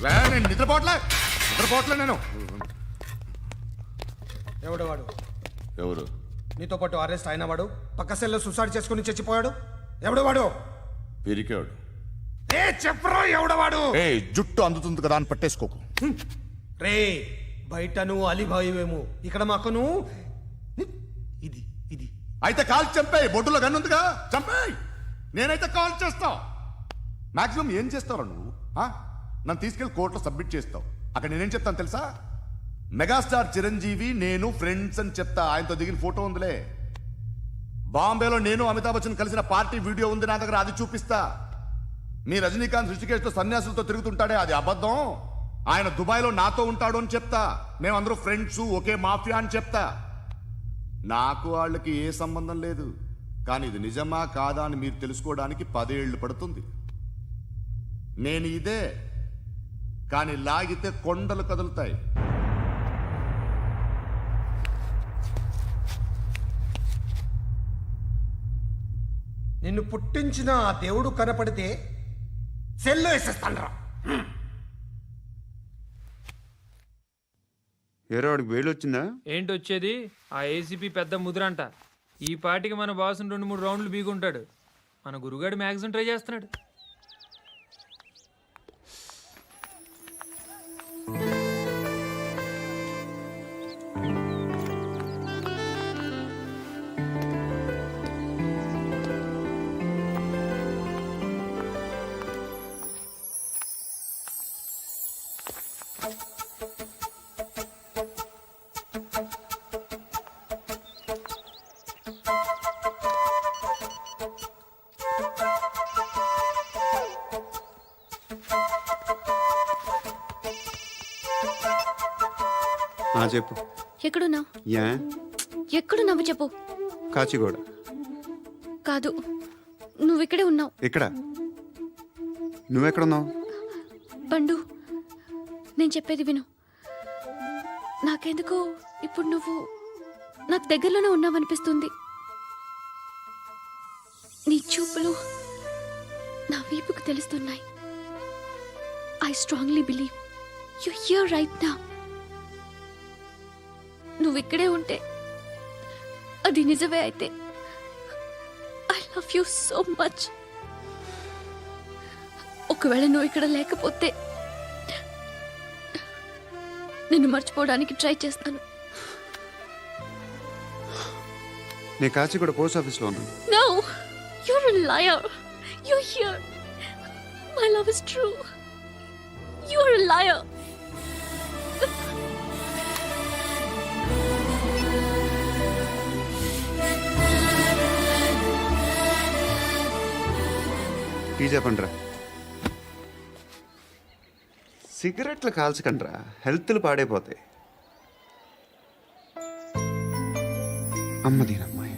నేను నిద్రపోవట్లే నేను. ఎవడు వాడు? ఎవరు? నీతో పాటు అరెస్ట్ అయిన వాడు, పక్క సెల్లో సూసైడ్ చేసుకుని చచ్చిపోయాడు. ఎవడు వాడు? పిరికాడు. ఏ చెప్పరా ఎవడవాడు? ఏ జుట్టు అందుతుంది కదా అని పట్టేసుకోకు. రే బయట నువ్వు అలీబాయివేమో, ఇక్కడ మాకు నువ్వు ఇది ఇది. అయితే కాల్ చంపేయి, బొడ్డులో గన్నుందిగా చంపేయి. నేనైతే కాల్ చేస్తా. మాక్సిమం ఏం చేస్తావు నువ్వు? నన్ను తీసుకెళ్లి కోర్టులో సబ్మిట్ చేస్తావు. అక్కడ నేనేం చెప్తాను తెలుసా? మెగాస్టార్ చిరంజీవి నేను ఫ్రెండ్స్ అని చెప్తా. ఆయనతో దిగిన ఫోటో ఉందిలే. బాంబేలో నేను అమితాబ్ బచ్చన్ కలిసిన పార్టీ వీడియో ఉంది నా దగ్గర, అది చూపిస్తా. మీ రజనీకాంత్ ఋషికేశ్తో సన్యాసులతో తిరుగుతుంటాడే, అది అబద్ధం. ఆయన దుబాయ్లో నాతో ఉంటాడు అని చెప్తా. మేమందరూ ఫ్రెండ్స్, ఒకే మాఫియా అని చెప్తా. నాకు వాళ్ళకి ఏ సంబంధం లేదు. కానీ ఇది నిజమా కాదా అని మీరు తెలుసుకోవడానికి 10 ఏళ్లు పడుతుంది. నేను ఇదే, కానీ లాగితే కొండలు కదులుతాయి. నిన్ను పుట్టించిన ఆ దేవుడు కనపడితే సెల్లో వేసేస్తానరా. ఏరో వాడికి వేలు వచ్చిందా? ఏంటి వచ్చేది? ఆ ఏసీపీ పెద్ద ముద్రంట. ఈ పాటికి మన బాసుని 2-3 రౌండ్లు బీగుంటాడు. మన గురుగాడు మ్యాగజైన్ ట్రై చేస్తున్నాడు. చెప్పు. ఎక్కడున్నావు? యా ఎక్కడున్నావు చెప్పు. కాచిగూడ. కాదు, నువ్వు ఇక్కడే ఉన్నావు. ఇక్కడ నువ్వెక్కడున్నావు? పండు, నేను చెప్పేది విను. నాకెందుకో ఇప్పుడు నువ్వు నాకు దగ్గరలోనే ఉన్నావనిపిస్తుంది. నీ చూపులు నా వీపుకు తెలుస్తున్నాయి. I strongly believe you here right now. నువ్వు ఇక్కడే ఉంటే అది నిజమే అయితే I love you so much. ఒకవేళ నువ్వు ఇక్కడ లేకపోతే నిన్ను మర్చిపోవడానికి ట్రై చేస్తాను. నేను కాచిగూడ పోస్ట్ ఆఫీస్లో ఉన్నాను. No, you're a liar. You're here. My love is true. You're a liar. Tea చెప్పండిరా. సిగరెట్లు కాల్చకండ్రా, హెల్త్లు పాడైపోతాయి. అమ్మదీనమ్మాయి.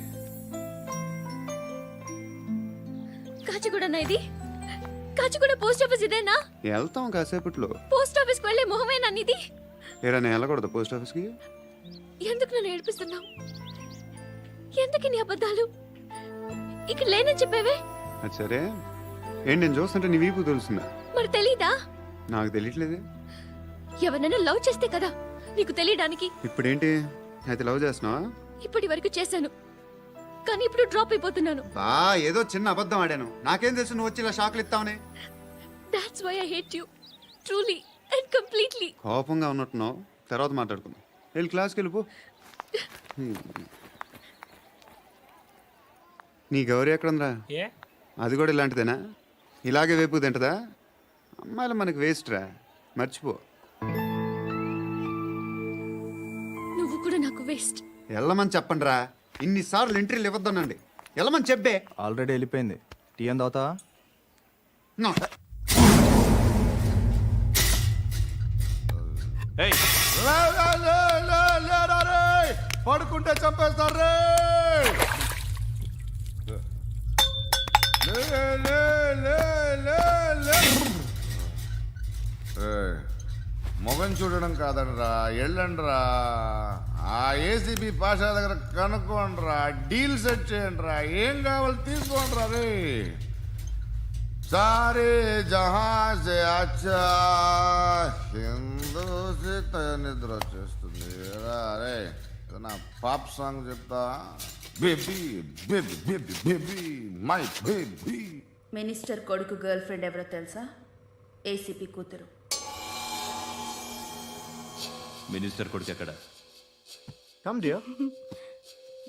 కాచిగూడనా ఇది? కాచిగూడ పోస్ట్ ఆఫీస్ ఇదేనా? వెళ్తాం కాసేపట్లో. పోస్ట్ ఆఫీస్కి వెళ్ళే మొహమేనా నీది? ఏరా నేను వెళ్ళకూడదు పోస్ట్ ఆఫీస్కి? ఎందుకు నన్ను ఏడిపిస్తున్నావు? ఎందుకు నీ అబద్ధాలు? ఇక్కడ లేనని చెప్పేవే. అది సరే, ఏంటి నేను చూస్తుంటే నీ వీపు తెలుస్తుందా? మరి తెలీదా? నాకు తెలియట్లేదే. ఎవరైనా లవ్ చేస్తే కదా నీకు తెలియడానికి. ఇప్పుడేంటి అయితే లవ్ చేస్తున్నావా? ఇప్పటి వరకు చేశాను, కానీ ఇప్పుడు డ్రాప్ అయిపోతున్నాను. ఏదో చిన్న అబద్ధం ఆడాను. నాకేం తెలుసు నువ్వు వచ్చి ఇలా షాక్లు ఇస్తావని. That's why I hate you. Truly and completely. కోపంగా ఉన్నట్టున్నావు, తర్వాత మాట్లాడుకుందాం. వెళ్ళి క్లాస్కి వెళ్ళిపో. నీ గౌరీ ఎక్కడుందిరా? ఏ అది కూడా ఇలాంటిదేనా? ఇలాగే వేపు తింటదా? అమ్మాయిలు మనకి వేస్ట్ రా, మర్చిపో. నువ్వు కూడా నాకు వేస్ట్. వెళ్ళమని చెప్పండి రా. ఇన్నిసార్లు ఎంట్రీలు ఇవ్వద్దనండి. వెళ్ళమని చెప్పే. ఆల్రెడీ వెళ్ళిపోయింది. టీ అని తాగుతావా? పడుకుంటే చంపేస్తారు రే. మొగం చూడడం కాదండ్రా, వెళ్ళండ్రా. ఆ ఏసీబీ పాషా దగ్గర కనుక్కోండ్రా, డీల్ సెట్ చేయండిరా, ఏం కావాలి తీసుకోండిరా రే. సారే జహా से अच्छा హిందూ నిద్ర వచ్చేస్తుంది అరే నా పాప్ సాంగ్ చెప్తా baby baby baby baby my baby minister కొడుకు గర్ల్ ఫ్రెండ్ ఎవరో తెలుసా? ఏసీపీ కూతురు. మినిస్టర్ కొడుకు ఎక్కడ? Come dear.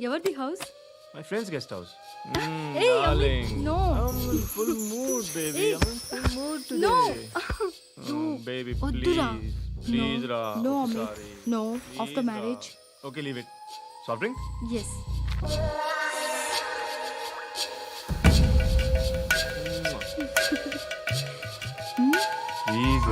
ఎవరిది house? My friends guest house. No full mood baby. I am full mood no today. Baby వద్దురా. Please రా. No Amit, no. After marriage. Okay leave it. Soft drink? Yes. ఈజ్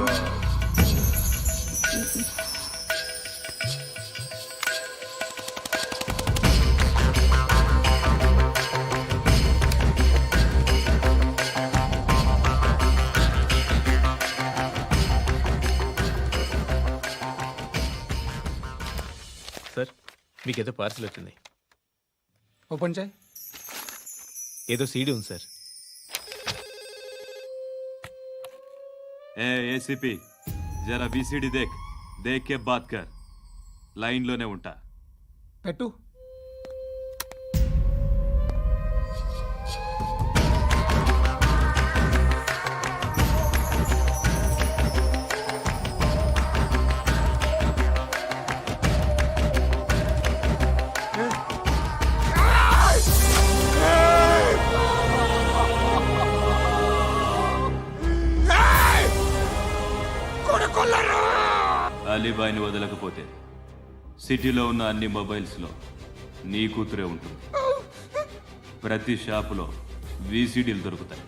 sir మీకేదో parcel వచ్చింది. Open చేయి. ఏదో CD ఉంది sir. ACP జరా BCD దేక్ కే bath కర్. లైన్లోనే ఉంటా. పెట్టు. అలీబాయిని వదలకపోతే సిటీలో ఉన్న అన్ని మొబైల్స్లో నీ కూతురే ఉంటుంది. ప్రతి షాపులో వీసీడీలు దొరుకుతాయి.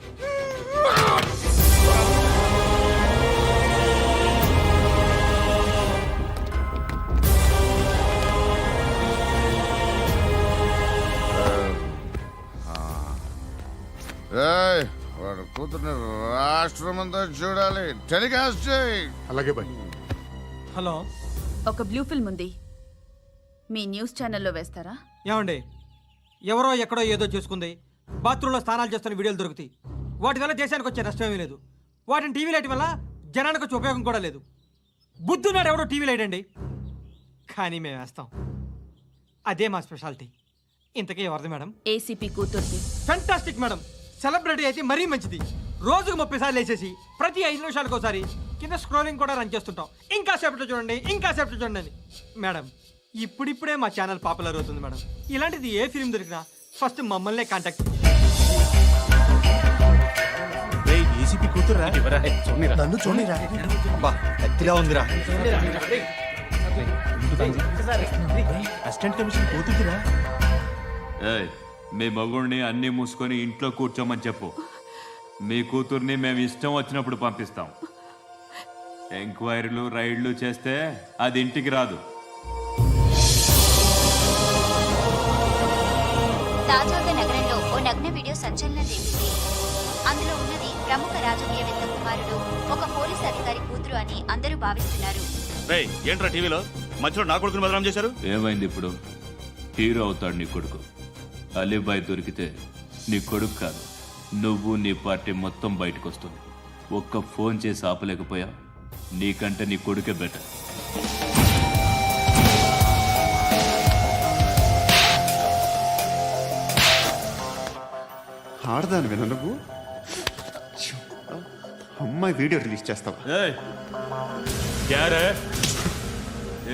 వాడు కూతుర్ని రాష్ట్రమంతా చూడాలి. టెలికాస్ట్ చేయి. అలాగే బాయ్. హలో. ఒక బ్లూ ఫిల్మ్ ఉంది, మీ న్యూస్ ఛానల్లో వేస్తారా? ఏమండి, ఎవరో ఎక్కడో ఏదో చేసుకుంది, బాత్రూంలో స్నానాలు చేస్తున్న వీడియోలు దొరుకుతాయి. వాటి వల్ల దేశానికి వచ్చే నష్టమేమీ లేదు. వాటిని టీవీ లైట్ వల్ల జనానికి వచ్చే ఉపయోగం కూడా లేదు. బుద్ధున్నాడు ఎవడో టీవీ లైట్ అండి, కానీ మేము వేస్తాం. అదే మా స్పెషాలిటీ. ఇంతకీ ఎవరిది మేడం? ఏసీపీ కూతుర్ది. Fantastic madam. సెలబ్రిటీ అయితే మరీ మంచిది. రోజుకు 30 సార్లు వేసేసి ప్రతి 5 నిమిషాలకు ఒకసారి కింద స్క్రోలింగ్ కూడా రన్ చేస్తుంటాం. ఇంకా సేపట్లో చూడండి, ఇంకా సేపట్లో చూడండి అని. మేడం, ఇప్పుడిప్పుడే మా ఛానల్ పాపులర్ అవుతుంది మేడం. ఇలాంటిది ఏ ఫిల్మ్ దొరికినా ఫస్ట్ మమ్మల్నే కాంటాక్ట్. ఏసీపీ కూతురా? నన్ను చూడరా. బా ఎత్తిగా ఉందిరా. అసిస్టెంట్ కమిషన్ కూతురా? మీ మగుడిని అన్నీ మూసుకొని ఇంట్లో కూర్చోమని చెప్పు. మీ కూతుర్ని మేము ఇష్టం వచ్చినప్పుడు పంపిస్తాం. ఎంక్వైరీలు రైడ్లు చేస్తే అది ఇంటికి రాదు. తాజాగా నగరంలో ఓ నగ్న వీడియో సంచలనం రేపింది. అందులో ఉన్నది ప్రముఖ రాజకీయవేత్త కుమారుడు, ఒక పోలీస్ అధికారి కూతురు అని అందరూ భావిస్తున్నారు. ఏంట్రా టీవీలో మధ్యలో నా కొడుకుని బదనాం చేశారు? ఏమైంది ఇప్పుడు? హీరో అవుతాడు నీ కొడుకు. అలీబాయ్ దొరికితే నీ కొడుకు కాదు, నువ్వు నీ పార్టీ మొత్తం బయటకు వస్తుంది. ఒక్క ఫోన్ చేసి ఆపలేకపోయా? నీకంటే నీ కొడుకే బెటర్. ఆడదాను విన నువ్వు. అమ్మాయి వీడియో రిలీజ్ చేస్తావా?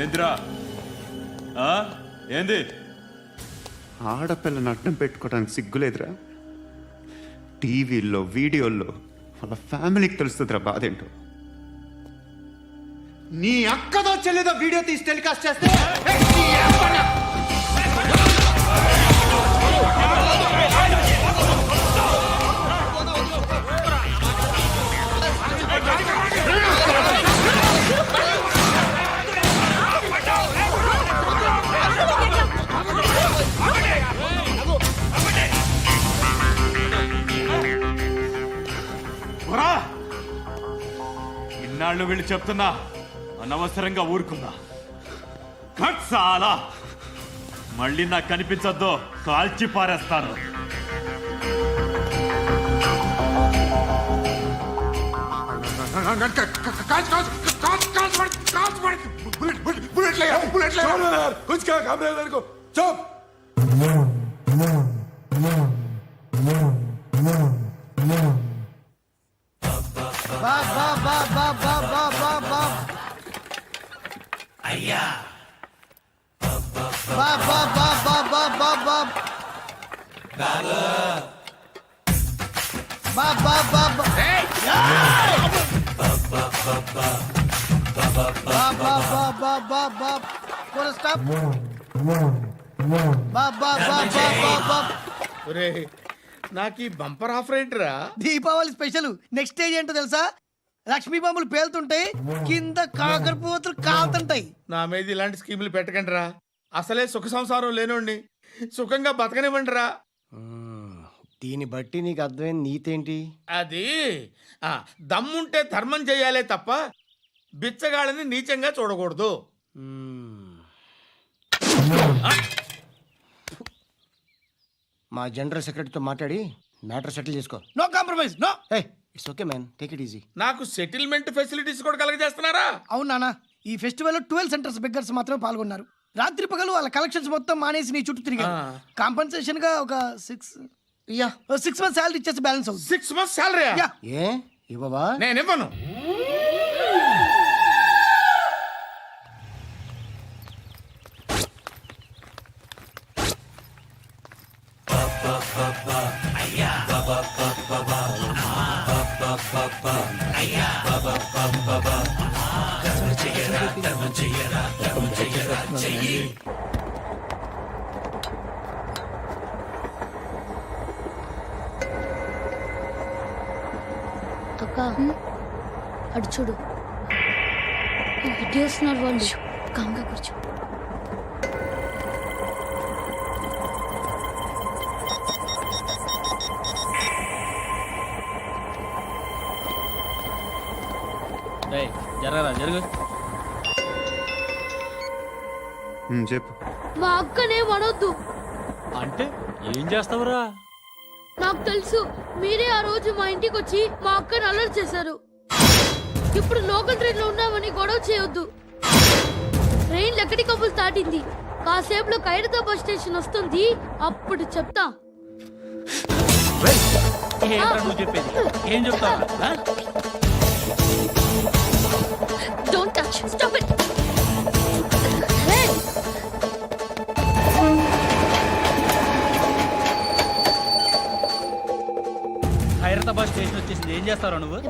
ఏంద్రా ఏంది? ఆడపిల్లని అడ్డం పెట్టుకోవడానికి సిగ్గులేదురా? టీవీల్లో వీడియోల్లో వాళ్ళ ఫ్యామిలీకి తెలుస్తుందిరా బాధేంటో. నీ అక్కదో చెల్లిదో వీడియో తీసి టెలికాస్ట్ చేస్తే ఇన్నాళ్ళు వీళ్ళు చెప్తున్నా అనవసరంగా ఊరుకున్నా. చాలా మళ్ళీ నాకు కనిపించొద్దు, కాల్చి పారేస్తాను. నాకు ఈ బంపర్ ఆఫర్ ఏంటిరా? దీపావళి స్పెషల్ నెక్స్ట్ స్టేజ్ ఏంటో తెలుసా? లక్ష్మీ బాంబులు పేలుతుంటాయి, కింద కాకరపువ్వతులు కాలుతుంటాయి. నా మీద ఇలాంటి స్కీములు పెట్టకండి రా. అసలే సుఖ సంసారం లేనోడిని సుఖంగా బతకనివ్వండి రా. దీన్ని బట్టి నీకు అర్థమైన నీతేంటి? అది దమ్ముంటే ధర్మం చేయాలే తప్ప బిచ్చగాళ్ళని నీచంగా చూడకూడదు. మా జనరల్ సెక్రటరీతో మాట్లాడి మ్యాటర్ సెటిల్ చేసుకో. No compromise, no. It's okay man, take it easy. నాకు సెటిల్మెంట్ ఫెసిలిటీస్ కూడా కలగజేస్తున్నారా? అవును నాన్న, ఈ ఫెస్టివల్ 12 సెంటర్స్ బెగ్గర్స్ మాత్రమే పాల్గొన్నారు. రాత్రి పగలు వాళ్ళ కలెక్షన్స్ మొత్తం మానేసి నీ చుట్టూ తిరిగారు. కాంపన్సేషన్ గా ఒక 6 మంత్స్ శాలరీ ఇచ్చేసి బ్యాలెన్స్ అవుతుంది. 6 months salary? ఏ ఇవ్వవా? నేను ఇవ్వను. అక్క అటు చూడు, ఇటు వస్తున్నారు వాళ్ళు. కామ్గా కూర్చో. జరుగు. చెప్పు. మా అక్కనే వనొద్దు. అంటే ఏం చేస్తావురా? నాకు తెలుసు, మీరే ఆ రోజు మా ఇంటికి వచ్చి మా అక్కని అల్లరి చేశారు. ఇప్పుడు లోకల్ ట్రైన్ లో ఉన్నామని గొడవ చేయొద్దు. ట్రైన్ లక్కడి కప్పులు దాటింది. కాసేపులో ఖైరతాబాద్ స్టేషన్ వస్తుంది, అప్పుడు చెప్తా. నువ్వు చెప్పేది ఏం చెప్తావు? Don't touch. Stop it. Khairatabad station వచ్చేసింది, ఏం చేస్తావురా నువ్వు?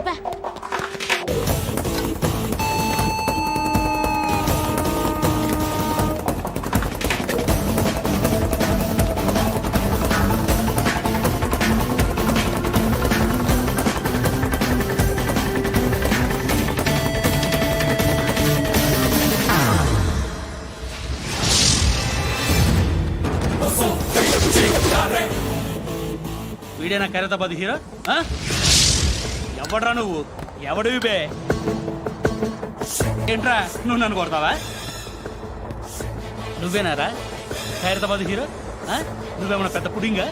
వీడేనా ఖైరతాబాద్ హీరో? ఎవడ్రా నువ్వు? ఎవడివి బే? ఏంట్రా నువ్వు నన్ను కొడతావా? నువ్వేనారా ఖైరతాబాద్ హీరో? నువ్వేమన్నా పెద్ద పుడింగా?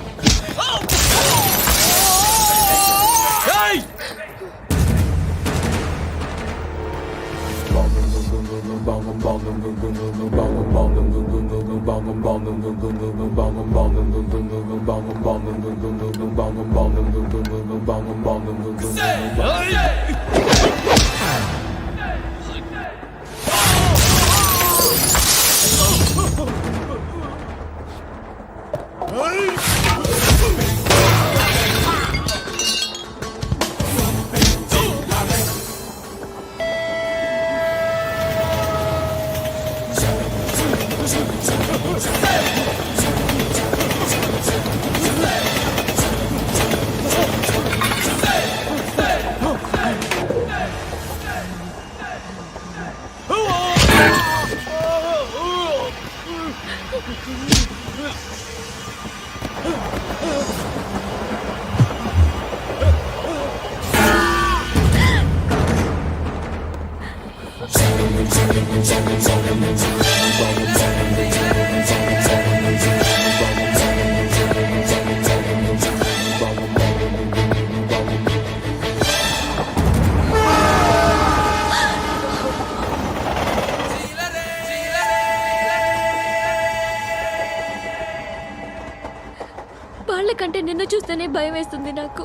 వాళ్ళకంటే నిన్ను చూస్తేనే భయం వేస్తుంది నాకు.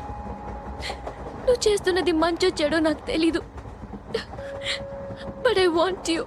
నువ్వు చేస్తున్నది మంచో చెడో నాకు తెలీదు, బట్ ఐ వాంట్ యూ.